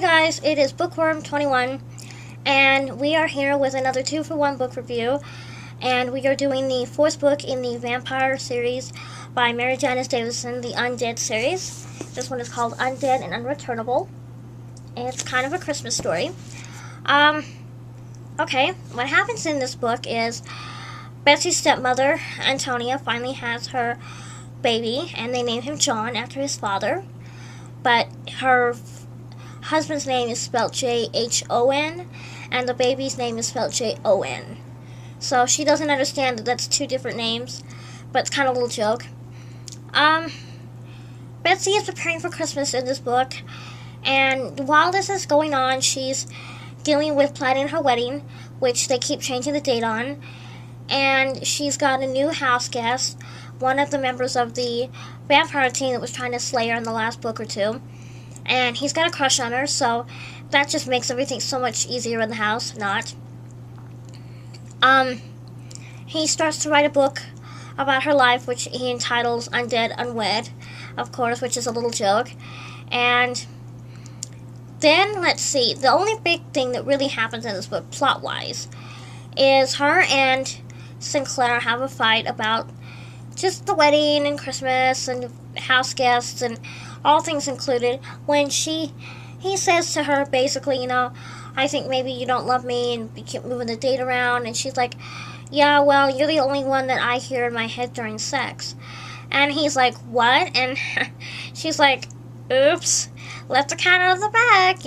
guys, it is Bookworm21, and we are here with another 2-for-1 book review, and we are doing the 4th book in the Vampire series by Mary Janice Davidson, the Undead series. This one is called Undead and Unreturnable, and it's kind of a Christmas story. Okay, what happens in this book is Betsy's stepmother, Antonia, finally has her baby, and they name him John after his father, but her husband's name is spelled J-H-O-N, and the baby's name is spelled J-O-N. So she doesn't understand that that's two different names, but it's kind of a little joke. Betsy is preparing for Christmas in this book, and while this is going on, she's dealing with planning her wedding, which they keep changing the date on, and she's got a new house guest, one of the members of the vampire team that was trying to slay her in the last book or two. And he's got a crush on her, so that just makes everything so much easier in the house. Not. He starts to write a book about her life, which he entitles Undead Unwed, of course, which is a little joke. And then, let's see, the only big thing that really happens in this book, plot-wise, is her and Sinclair have a fight about just the wedding and Christmas and house guests and all things included, when he says to her, basically, I think maybe you don't love me, and you keep moving the date around, and she's like, yeah, well, you're the only one that I hear in my head during sex. And he's like, what? And she's like, oops, let the cat out of the bag,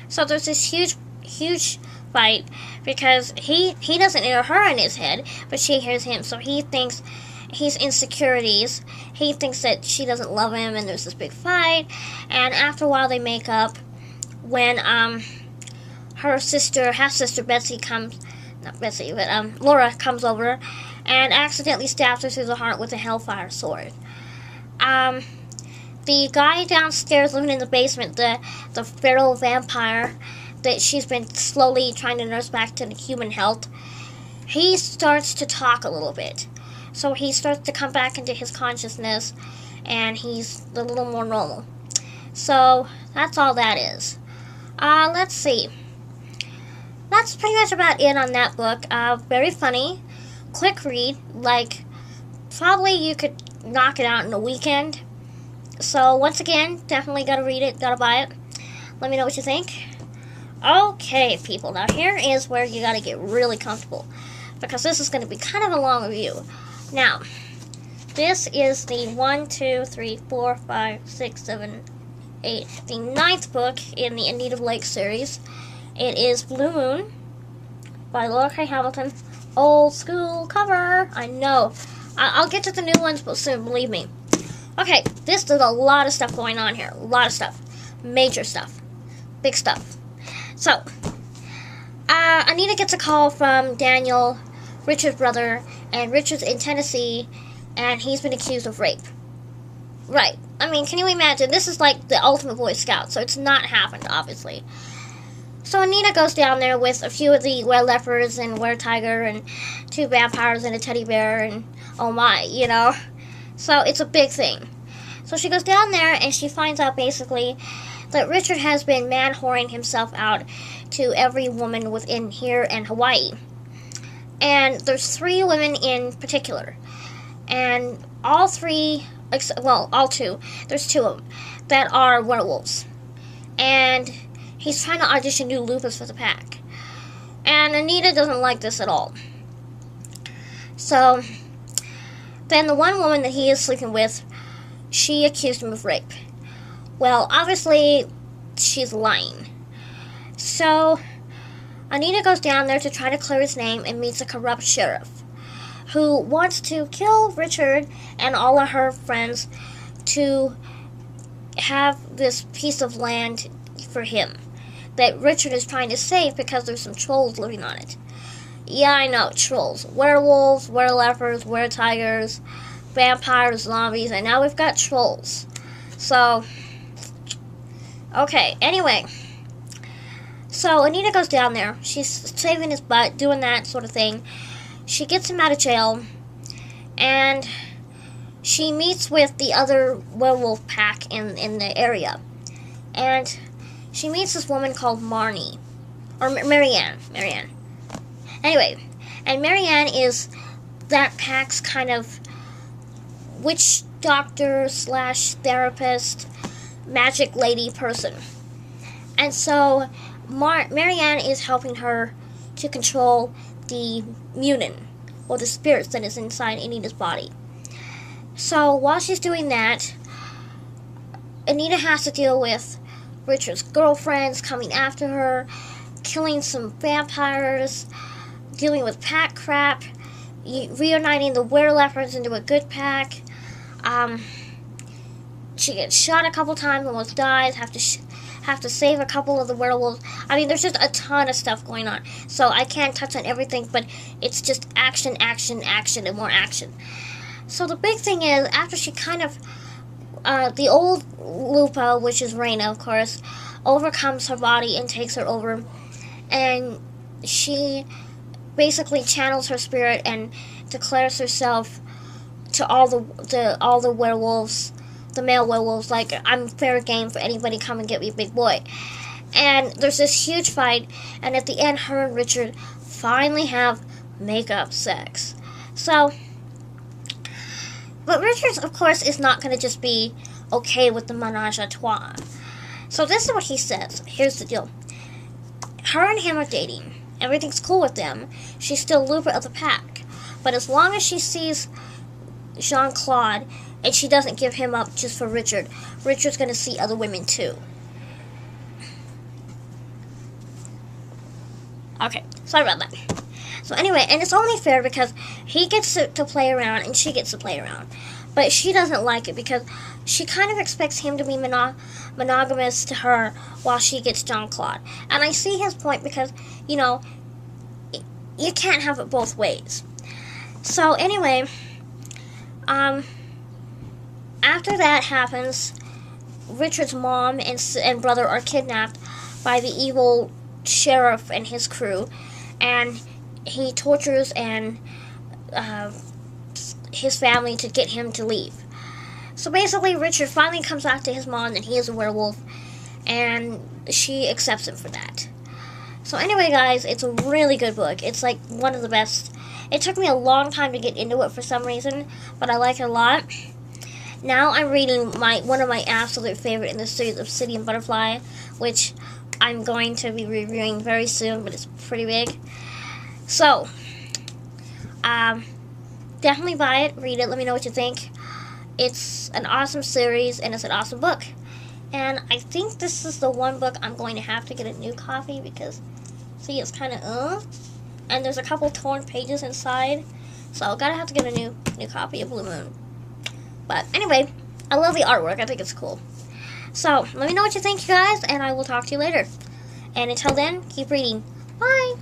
So there's this huge fight, because he doesn't hear her in his head, but she hears him, so he thinks he's insecurities. He thinks that she doesn't love him, and there's this big fight. And after a while, they make up when her half-sister Betsy comes, not Betsy, but Laura comes over and accidentally stabs her through the heart with a hellfire sword. The guy downstairs living in the basement, the feral vampire that she's been slowly trying to nurse back to human health, he starts to talk a little bit. So he starts to come back into his consciousness, and he's a little more normal. So that's all that is. Let's see. That's pretty much about it on that book. Very funny, quick read. Like, probably you could knock it out in a weekend. So once again, definitely gotta read it, gotta buy it. Let me know what you think. Okay, people. Now here is where you gotta get really comfortable, because this is gonna be kind of a long review. Now, this is the 1, 2, 3, 4, 5, 6, 7, 8, the 9th book in the Anita Blake series. It is Blue Moon by Laura K. Hamilton. Old school cover. I know. I'll get to the new ones but soon, believe me. Okay, there's a lot of stuff going on here. A lot of stuff. Major stuff. Big stuff. So, Anita gets a call from Daniel, Richard's brother, and Richard's in Tennessee, and he's been accused of rape. Right. I mean, can you imagine? This is like the ultimate Boy Scout, so it's not happened, obviously. So Anita goes down there with a few of the were-leopards and were-tiger and 2 vampires and a teddy bear and oh my, So it's a big thing. So she goes down there and she finds out basically that Richard has been man-whoring himself out to every woman within here in Hawaii. And there's 3 women in particular. And all 2, there's 2 of them that are werewolves. And he's trying to audition new Lupus for the pack. And Anita doesn't like this at all. So then the one woman that he is sleeping with, she accused him of rape. Well, obviously, she's lying. So Anita goes down there to try to clear his name and meets a corrupt sheriff who wants to kill Richard and all of her friends to have this piece of land for him that Richard is trying to save because there's some trolls living on it. Yeah, I know, trolls. Werewolves, were-leopards, were-tigers, vampires, zombies, and now we've got trolls. So, okay, anyway. So Anita goes down there. She's saving his butt, doing that sort of thing. She gets him out of jail, and she meets with the other werewolf pack in the area. And she meets this woman called Marnie. Or Marianne. Marianne. Anyway, and Marianne is that pack's kind of witch doctor slash therapist, magic lady person. And so Marianne is helping her to control the Munin, or the spirits that is inside Anita's body. So while she's doing that, Anita has to deal with Richard's girlfriends coming after her, killing some vampires, dealing with pack crap, reuniting the were-leopards into a good pack. She gets shot a couple times, almost dies, have to save a couple of the werewolves. I mean, there's just a ton of stuff going on. So I can't touch on everything, but it's just action, action, action, and more action. So the big thing is, after she kind of, the old Lupa, which is Reina, of course, overcomes her body and takes her over, and she basically channels her spirit and declares herself to all the werewolves, the male werewolves, like, I'm fair game for anybody, come and get me, big boy. And there's this huge fight, and at the end, her and Richard finally have make-up sex. So, but Richard, of course, is not going to just be okay with the menage a trois. So this is what he says. Here's the deal. Her and him are dating. Everything's cool with them. She's still Lupa of the pack. But as long as she sees Jean-Claude and she doesn't give him up just for Richard, Richard's going to see other women too. Okay, sorry about that. So anyway, and it's only fair because he gets to play around and she gets to play around. But she doesn't like it because she kind of expects him to be monogamous to her while she gets Jean-Claude. And I see his point because, you know, you can't have it both ways. So anyway, after that happens, Richard's mom and brother are kidnapped by the evil sheriff and his crew, and he tortures and his family to get him to leave. So basically, Richard finally comes out to his mom that he is a werewolf, and she accepts him for that. So anyway, guys, it's a really good book. It's like one of the best. It took me a long time to get into it for some reason, but I like it a lot. Now I'm reading one of my absolute favorite in the series, Obsidian Butterfly, which I'm going to be reviewing very soon, but it's pretty big. So, definitely buy it, read it, let me know what you think. It's an awesome series, and it's an awesome book. And I think this is the one book I'm going to have to get a new copy because, see, it's kind of, and there's a couple torn pages inside, so I'm gonna have to get a new copy of Blue Moon. But anyway, I love the artwork, I think it's cool. So, let me know what you think, you guys, and I will talk to you later. And until then, keep reading. Bye!